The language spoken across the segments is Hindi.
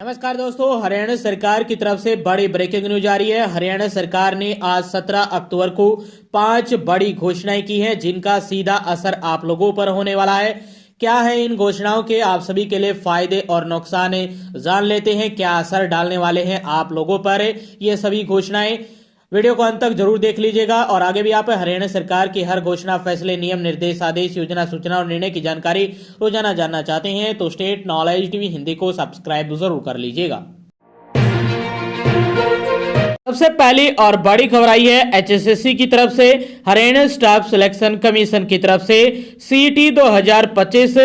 नमस्कार दोस्तों, हरियाणा सरकार की तरफ से बड़ी ब्रेकिंग न्यूज आ रही है। हरियाणा सरकार ने आज 17 अक्टूबर को 5 बड़ी घोषणाएं की हैं, जिनका सीधा असर आप लोगों पर होने वाला है। क्या है इन घोषणाओं के आप सभी के लिए फायदे और नुकसान जान लेते हैं। क्या असर डालने वाले हैं आप लोगों पर ये सभी घोषणाएं। वीडियो को अंत तक जरूर देख लीजिएगा और आगे भी आप हरियाणा सरकार की हर घोषणा, फैसले, नियम, निर्देश, आदेश, योजना, सूचना और निर्णय की जानकारी रोजाना जानना चाहते हैं तो स्टेट नॉलेज टीवी हिंदी को सब्सक्राइब जरूर कर लीजिएगा। सबसे पहली और बड़ी खबर आई है एचएसएससी की तरफ से। हरियाणा स्टाफ सिलेक्शन कमीशन की तरफ से CET 2025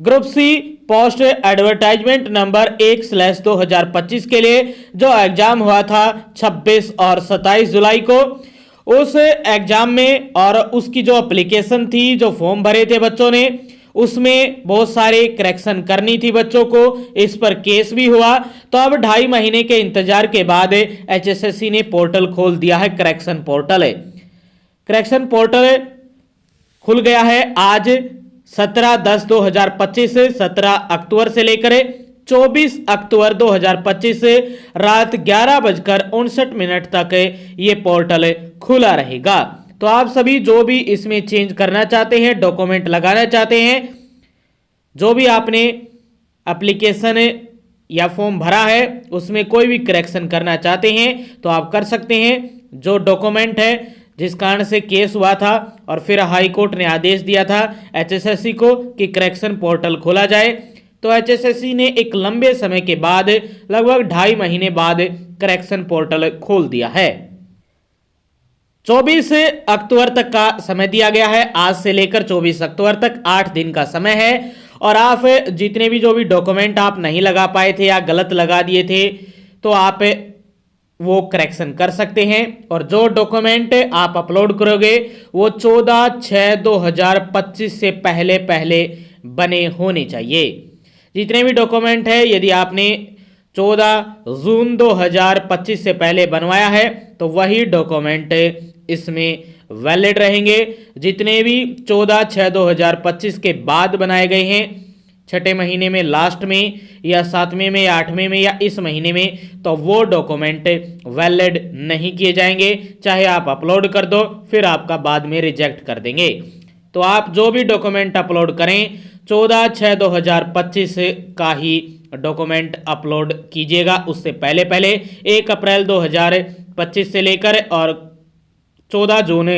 group C post advertisement number 1/2025 के लिए जो एग्जाम हुआ था 26 और 27 जुलाई को, उस एग्जाम में और उसकी जो एप्लीकेशन थी, जो फॉर्म भरे थे बच्चों ने, उसमें बहुत सारे करेक्शन करनी थी बच्चों को। इस पर केस भी हुआ। तो अब 2.5 महीने के इंतजार के बाद एचएसएससी ने पोर्टल खोल दिया है। करेक्शन पोर्टल खुल गया है आज 17/10/2025 17 अक्टूबर से लेकर 24 अक्टूबर 2025 रात 11:59 तक ये पोर्टल खुला रहेगा। तो आप सभी जो भी इसमें चेंज करना चाहते हैं, डॉक्यूमेंट लगाना चाहते हैं, जो भी आपने एप्लीकेशन या फॉर्म भरा है उसमें कोई भी करेक्शन करना चाहते हैं तो आप कर सकते हैं। जो डॉक्यूमेंट है जिस कारण से केस हुआ था और फिर हाई कोर्ट ने आदेश दिया था एचएसएससी को कि करेक्शन पोर्टल खोला जाए, तो एचएसएससी ने एक लंबे समय के बाद, लगभग 2.5 महीने बाद करेक्शन पोर्टल खोल दिया है। 24 अक्टूबर तक का समय दिया गया है। आज से लेकर 24 अक्टूबर तक 8 दिन का समय है और आप जितने भी जो भी डॉक्यूमेंट आप नहीं लगा पाए थे या गलत लगा दिए थे तो आप वो करेक्शन कर सकते हैं। और जो डॉक्यूमेंट आप अपलोड करोगे वो 14/6/2025 से पहले बने होने चाहिए। जितने भी डॉक्यूमेंट है, यदि आपने 14 जून 2025 से पहले बनवाया है तो वही डॉक्यूमेंट इसमें वैलिड रहेंगे। जितने भी 14/6/2025 के बाद बनाए गए हैं, 6ठे महीने में, लास्ट में या 7वें में या 8वें में या इस महीने में, तो वो डॉक्यूमेंट वैलिड नहीं किए जाएंगे। चाहे आप अपलोड कर दो, फिर आपका बाद में रिजेक्ट कर देंगे। तो आप जो भी डॉक्यूमेंट अपलोड करें 14/6/2025 का ही डॉक्यूमेंट अपलोड कीजिएगा। उससे पहले 1 अप्रैल 2025 से लेकर और 14 जून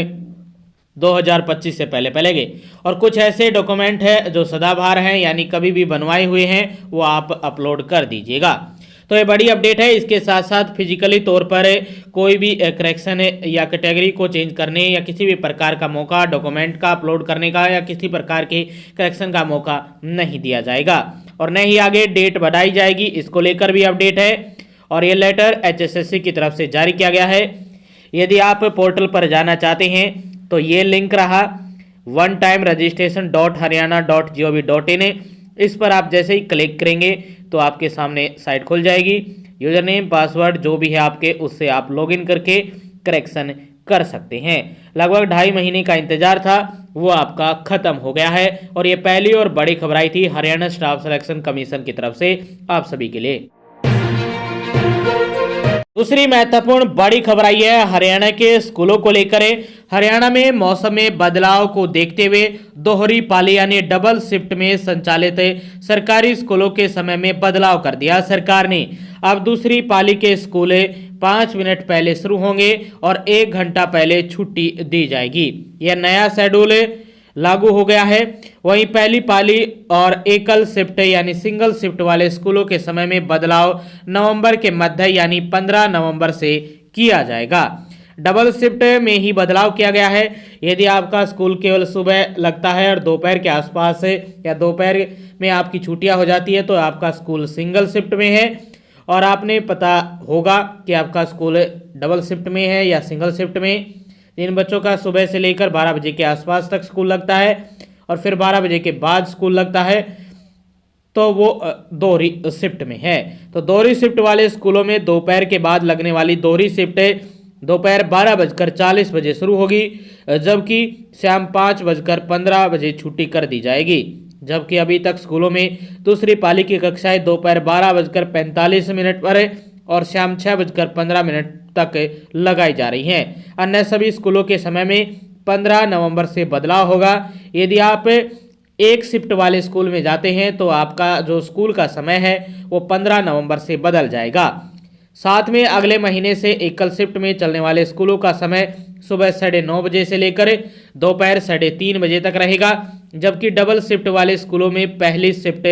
2025 से पहले के। और कुछ ऐसे डॉक्यूमेंट है जो सदाबहार हैं, यानी कभी भी बनवाए हुए हैं, वो आप अपलोड कर दीजिएगा। तो ये बड़ी अपडेट है। इसके साथ साथ फिजिकली तौर पर कोई भी करेक्शन या कैटेगरी को चेंज करने या किसी भी प्रकार का मौका डॉक्यूमेंट का अपलोड करने का या किसी प्रकार के करेक्शन का मौका नहीं दिया जाएगा और न ही आगे डेट बढ़ाई जाएगी। इसको लेकर भी अपडेट है और ये लेटर एचएसएससी की तरफ से जारी किया गया है। यदि आप पोर्टल पर जाना चाहते हैं तो ये लिंक रहा onetimeregistration.haryana.gov.in। इस पर आप जैसे ही क्लिक करेंगे तो आपके सामने साइट खुल जाएगी। यूजर नेम, पासवर्ड जो भी है आपके, उससे आप लॉगिन करके करेक्शन कर सकते हैं। लगभग 2.5 महीने का इंतजार था, वो आपका खत्म हो गया है। और ये पहली और बड़ी खबर आई थी हरियाणा स्टाफ सिलेक्शन कमीशन की तरफ से आप सभी के लिए। दूसरी महत्वपूर्ण बड़ी खबर आई है हरियाणा के स्कूलों को लेकर। हरियाणा में मौसम में बदलाव को देखते हुए दोहरी पाली यानी डबल शिफ्ट में संचालित सरकारी स्कूलों के समय में बदलाव कर दिया सरकार ने। अब दूसरी पाली के स्कूल 5 मिनट पहले शुरू होंगे और 1 घंटा पहले छुट्टी दी जाएगी। यह नया शेड्यूल लागू हो गया है। वहीं पहली पाली और एकल शिफ्ट यानी सिंगल शिफ्ट वाले स्कूलों के समय में बदलाव नवंबर के मध्य यानी 15 नवंबर से किया जाएगा। डबल शिफ्ट में ही बदलाव किया गया है। यदि आपका स्कूल केवल सुबह लगता है और दोपहर के आसपास या दोपहर में आपकी छुट्टियां हो जाती है तो आपका स्कूल सिंगल शिफ्ट में है। और आपने पता होगा कि आपका स्कूल डबल शिफ्ट में है या सिंगल शिफ्ट में। जिन बच्चों का सुबह से लेकर 12 बजे के आसपास तक स्कूल लगता है और फिर 12 बजे के बाद स्कूल लगता है तो वो दोहरी शिफ्ट में है। तो दोहरी शिफ्ट वाले स्कूलों में दोपहर के बाद लगने वाली दोहरी शिफ्ट दोपहर 12:40 शुरू होगी, जबकि शाम 5:15 छुट्टी कर दी जाएगी। जबकि अभी तक स्कूलों में दूसरी पाली की कक्षाएं दोपहर 12:45 पर और शाम 6:15 तक लगाई जा रही हैं। अन्य सभी स्कूलों के समय में 15 नवंबर से बदलाव होगा। यदि आप एक शिफ्ट वाले स्कूल में जाते हैं तो आपका जो स्कूल का समय है वो 15 नवंबर से बदल जाएगा। साथ में अगले महीने से एकल शिफ्ट में चलने वाले स्कूलों का समय सुबह 9:30 बजे से लेकर दोपहर 3:30 बजे तक रहेगा, जबकि डबल शिफ्ट वाले स्कूलों में पहली शिफ्ट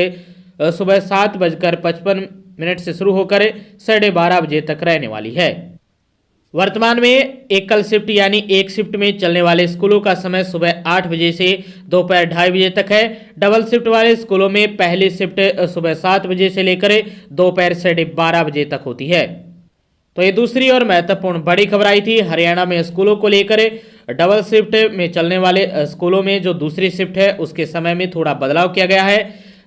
सुबह 7:55 से शुरू होकर 12:30 बजे तक रहने वाली है। वर्तमान में एकल शिफ्ट यानी एक शिफ्ट में चलने वाले स्कूलों का समय सुबह 8 बजे से दोपहर 2:30 बजे तक है। डबल शिफ्ट वाले स्कूलों में पहली शिफ्ट सुबह 7 बजे से लेकर दोपहर 12:30 बजे तक होती है। तो ये दूसरी और महत्वपूर्ण बड़ी खबर आई थी। हरियाणा में स्कूलों को लेकर डबल शिफ्ट में चलने वाले स्कूलों में जो दूसरी शिफ्ट है उसके समय में थोड़ा बदलाव किया गया है।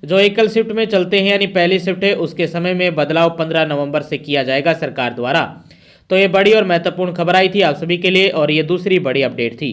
जो एकल शिफ्ट में चलते हैं यानी पहली शिफ्ट है उसके समय में बदलाव 15 नवंबर से किया जाएगा सरकार द्वारा। तो ये बड़ी और महत्वपूर्ण खबर आई थी आप सभी के लिए और ये दूसरी बड़ी अपडेट थी।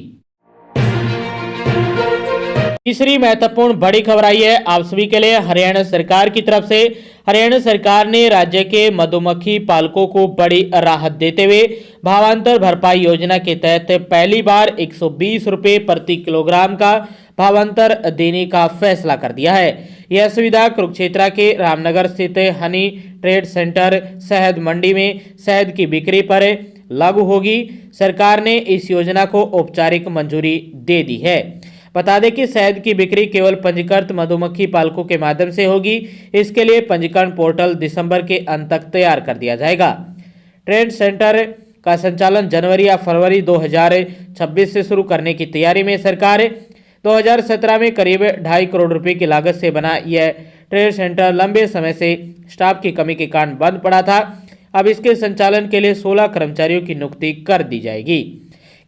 तीसरी महत्वपूर्ण बड़ी खबर आई है आप सभी के लिए हरियाणा सरकार की तरफ से। हरियाणा सरकार ने राज्य के मधुमक्खी पालकों को बड़ी राहत देते हुए भावांतर भरपाई योजना के तहत पहली बार 120 रुपये प्रति किलोग्राम का भावांतर देने का फैसला कर दिया है। यह सुविधा कुरुक्षेत्र के रामनगर स्थित हनी ट्रेड सेंटर शहद मंडी में शहद की बिक्री पर लागू होगी। सरकार ने इस योजना को औपचारिक मंजूरी दे दी है। बता दें कि शहद की बिक्री केवल पंजीकृत मधुमक्खी पालकों के माध्यम से होगी। इसके लिए पंजीकरण पोर्टल दिसंबर के अंत तक तैयार कर दिया जाएगा। ट्रेड सेंटर का संचालन जनवरी या फरवरी 2026 से शुरू करने की तैयारी में सरकार 2017 में करीब 2.5 करोड़ रुपए की लागत से बना यह ट्रेड सेंटर लंबे समय से स्टाफ की कमी के कारण बंद पड़ा था। अब इसके संचालन के लिए 16 कर्मचारियों की नियुक्ति कर दी जाएगी।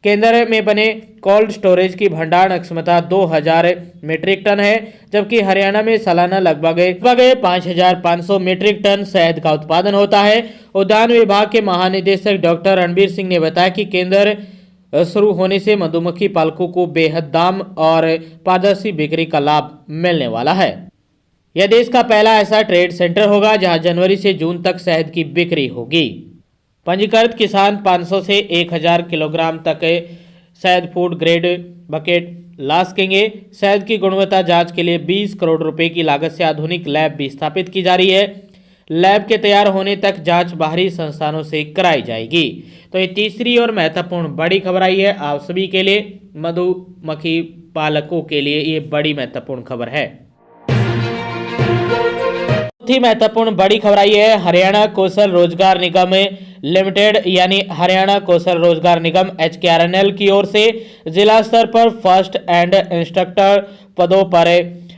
केंद्र में बने कोल्ड स्टोरेज की भंडारण क्षमता 2000 मीट्रिक टन है, जबकि हरियाणा में सालाना लगभग 5500 मीट्रिक टन शहद का उत्पादन होता है। उद्यान विभाग के महानिदेशक डॉक्टर रणबीर सिंह ने बताया कि केंद्र शुरू होने से मधुमक्खी पालकों को बेहद दाम और पारदर्शी बिक्री का लाभ मिलने वाला है। यह देश का पहला ऐसा ट्रेड सेंटर होगा जहां जनवरी से जून तक शहद की बिक्री होगी। पंजीकृत किसान 500 से 1000 किलोग्राम तक शहद फूड ग्रेड बकेट ला सकेंगे। शहद की गुणवत्ता जांच के लिए 20 करोड़ रुपए की लागत से आधुनिक लैब भी स्थापित की जा रही है। लैब के तैयार होने तक जांच बाहरी संस्थानों से कराई जाएगी। तो ये तीसरी और महत्वपूर्ण बड़ी खबर आई है आप सभी के लिए, मधुमक्खी पालकों के लिए ये बड़ी महत्वपूर्ण खबर है। चौथी महत्वपूर्ण बड़ी खबर आई है हरियाणा कौशल रोजगार निगम लिमिटेड यानी हरियाणा कौशल रोजगार निगम HKRNL की ओर से जिला स्तर पर फर्स्ट एंड इंस्ट्रक्टर पदों पर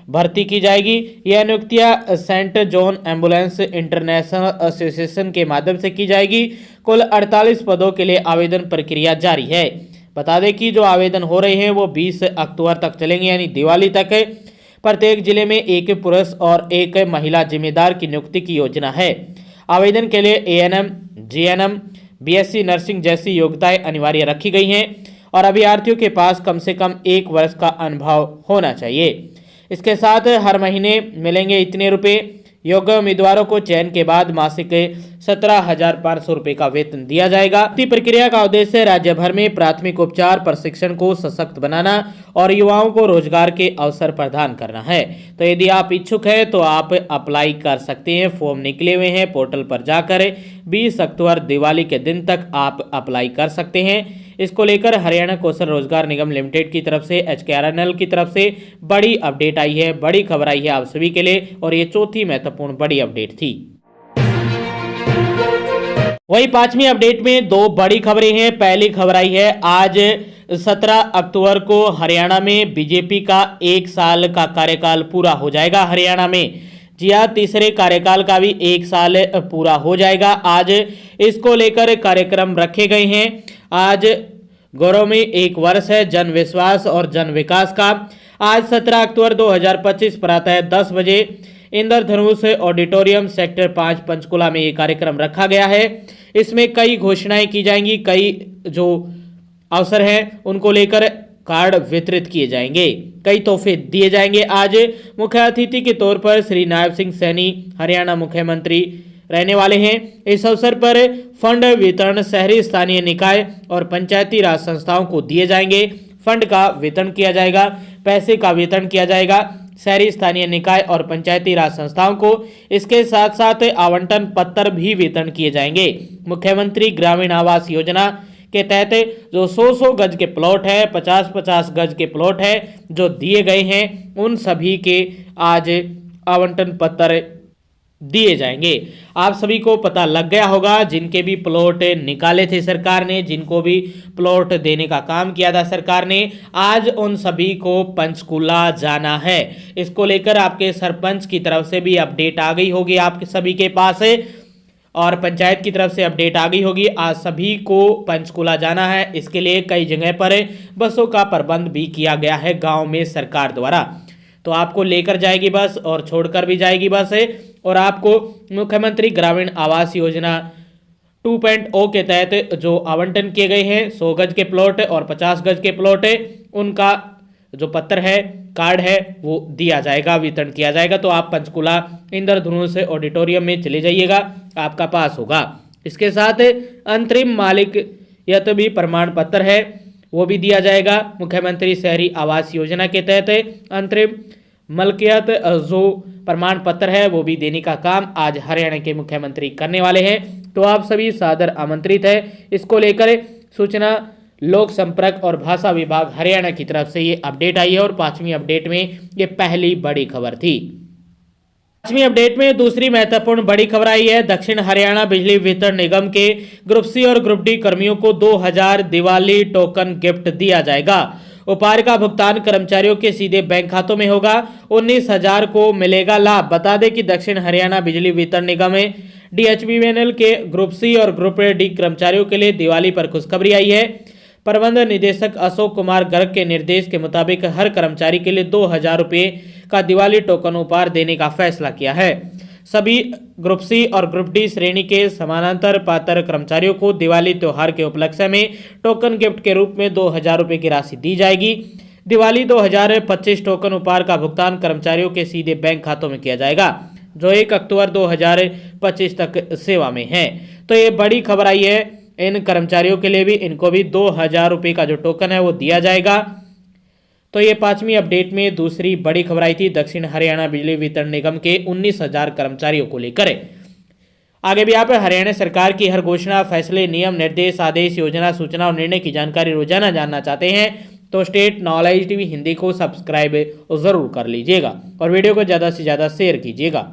भर्ती की जाएगी। यह नियुक्तियां Saint John ambulance international association के माध्यम से की जाएगी। कुल 48 पदों के लिए आवेदन प्रक्रिया जारी है। बता दें कि जो आवेदन हो रहे हैं वो 20 अक्टूबर तक चलेंगे यानी दिवाली तक। प्रत्येक जिले में एक पुरुष और एक महिला जिम्मेदार की नियुक्ति की योजना है। आवेदन के लिए ANM, GNM, BSc नर्सिंग जैसी योग्यताएं अनिवार्य रखी गई हैं और अभ्यर्थियों के पास कम से कम 1 वर्ष का अनुभव होना चाहिए। इसके साथ हर महीने मिलेंगे इतने रुपए। योग्य उम्मीदवारों को चयन के बाद मासिक 17,500 रुपए का वेतन दिया जाएगा। इस प्रक्रिया का उद्देश्य राज्य भर में प्राथमिक उपचार प्रशिक्षण को सशक्त बनाना और युवाओं को रोजगार के अवसर प्रदान करना है। तो यदि आप इच्छुक हैं तो आप अप्लाई कर सकते हैं। फॉर्म निकले हुए हैं, पोर्टल पर जाकर 20 अक्टूबर दिवाली के दिन तक आप अप्लाई कर सकते हैं। इसको लेकर हरियाणा कौशल रोजगार निगम लिमिटेड की तरफ से HKRNL की तरफ से बड़ी अपडेट आई है, बड़ी खबर आई है आप सभी के लिए और ये चौथी महत्वपूर्ण बड़ी अपडेट थी। वही 5वीं अपडेट में 2 बड़ी खबरें हैं। पहली खबर आई है आज 17 अक्टूबर को हरियाणा में बीजेपी का 1 साल का कार्यकाल पूरा हो जाएगा। हरियाणा में जी हाँ, तीसरे कार्यकाल का भी 1 साल पूरा हो जाएगा। आज इसको लेकर कार्यक्रम रखे गए हैं। आज गौरव में 1 वर्ष है जन विश्वास और जन विकास का। आज 17 अक्टूबर 2025 प्रातः 10 बजे इंद्रधनुष ऑडिटोरियम सेक्टर 5 पंचकुला में ये कार्यक्रम रखा गया है। इसमें कई घोषणाएं की जाएंगी, कई जो अवसर हैं उनको लेकर कार्ड वितरित किए जाएंगे। कई तोहफे दिए जाएंगे। आज मुख्य अतिथि के तौर पर श्री नायब सिंह सैनी हरियाणा मुख्यमंत्री रहने वाले हैं। इस अवसर पर फंड वितरण शहरी स्थानीय निकाय और पंचायती राज संस्थाओं को दिए जाएंगे। फंड का वितरण किया जाएगा, पैसे का वितरण किया जाएगा शहरी स्थानीय निकाय और पंचायती राज संस्थाओं को। इसके साथ साथ आवंटन पत्र भी वितरण किए जाएंगे। मुख्यमंत्री ग्रामीण आवास योजना के तहत जो 100 गज के प्लॉट है, 50 गज के प्लॉट है जो दिए गए हैं, उन सभी के आज आवंटन पत्र दिए जाएंगे। आप सभी को पता लग गया होगा, जिनके भी प्लॉट निकाले थे सरकार ने, जिनको भी प्लॉट देने का काम किया था सरकार ने, आज उन सभी को पंचकूला जाना है। इसको लेकर आपके सरपंच की तरफ से भी अपडेट आ गई होगी आपके सभी के पास है, और पंचायत की तरफ से अपडेट आ गई होगी। आज सभी को पंचकूला जाना है। इसके लिए कई जगह पर बसों का प्रबंध भी किया गया है गाँव में सरकार द्वारा। तो आपको लेकर जाएगी बस और छोड़कर भी जाएगी बस है। और आपको मुख्यमंत्री ग्रामीण आवास योजना 2.0 के तहत जो आवंटन किए गए हैं 100 गज के प्लॉट और 50 गज के प्लॉट है, उनका जो पत्र है, कार्ड है, वो दिया जाएगा, वितरण किया जाएगा। तो आप पंचकूला इंद्रधनुष ऑडिटोरियम में चले जाइएगा, आपका पास होगा। इसके साथ अंतरिम मालिकियत भी प्रमाण पत्र है, वो भी दिया जाएगा। मुख्यमंत्री शहरी आवास योजना के तहत अंतरिम मलकियत जो प्रमाण पत्र है वो भी देने का काम आज हरियाणा के मुख्यमंत्री करने वाले हैं। तो आप सभी सादर आमंत्रित है। इसको लेकर सूचना लोक संपर्क और भाषा विभाग हरियाणा की तरफ से ये अपडेट आई है और 5वीं अपडेट में ये पहली बड़ी खबर थी। 5वीं अपडेट में दूसरी महत्वपूर्ण बड़ी खबर आई है। दक्षिण हरियाणा बिजली वितरण निगम के ग्रुप सी और ग्रुप डी कर्मियों को 2000 दिवाली टोकन गिफ्ट दिया जाएगा। उपहार का भुगतान कर्मचारियों के सीधे बैंक खातों में होगा। 19,000 को मिलेगा लाभ। बता दें कि दक्षिण हरियाणा बिजली वितरण निगम में DHBVNL के ग्रुप सी और ग्रुप डी कर्मचारियों के लिए दिवाली पर खुशखबरी आई है। प्रबंध निदेशक अशोक कुमार गर्ग के निर्देश के मुताबिक हर कर्मचारी के लिए 2,000 रुपये का दिवाली टोकन उपहार देने का फैसला किया है। सभी ग्रुप सी और ग्रुप डी श्रेणी के समानांतर पात्र कर्मचारियों को दिवाली त्योहार के उपलक्ष्य में टोकन गिफ्ट के रूप में 2,000 रुपये की राशि दी जाएगी। दिवाली 2025 टोकन उपहार का भुगतान कर्मचारियों के सीधे बैंक खातों में किया जाएगा, जो 1 अक्टूबर 2025 तक सेवा में है। तो ये बड़ी खबर आई है। इन कर्मचारियों के लिए भी, इनको भी 2,000 रुपये का जो टोकन है वो दिया जाएगा। तो ये 5वीं अपडेट में दूसरी बड़ी खबर आई थी दक्षिण हरियाणा बिजली वितरण निगम के 19,000 कर्मचारियों को लेकर। आगे भी आप हरियाणा सरकार की हर घोषणा, फैसले, नियम, निर्देश, आदेश, योजना, सूचना और निर्णय की जानकारी रोजाना जानना चाहते हैं तो स्टेट नॉलेज टीवी हिंदी को सब्सक्राइब जरूर कर लीजिएगा और वीडियो को ज़्यादा से ज़्यादा शेयर कीजिएगा।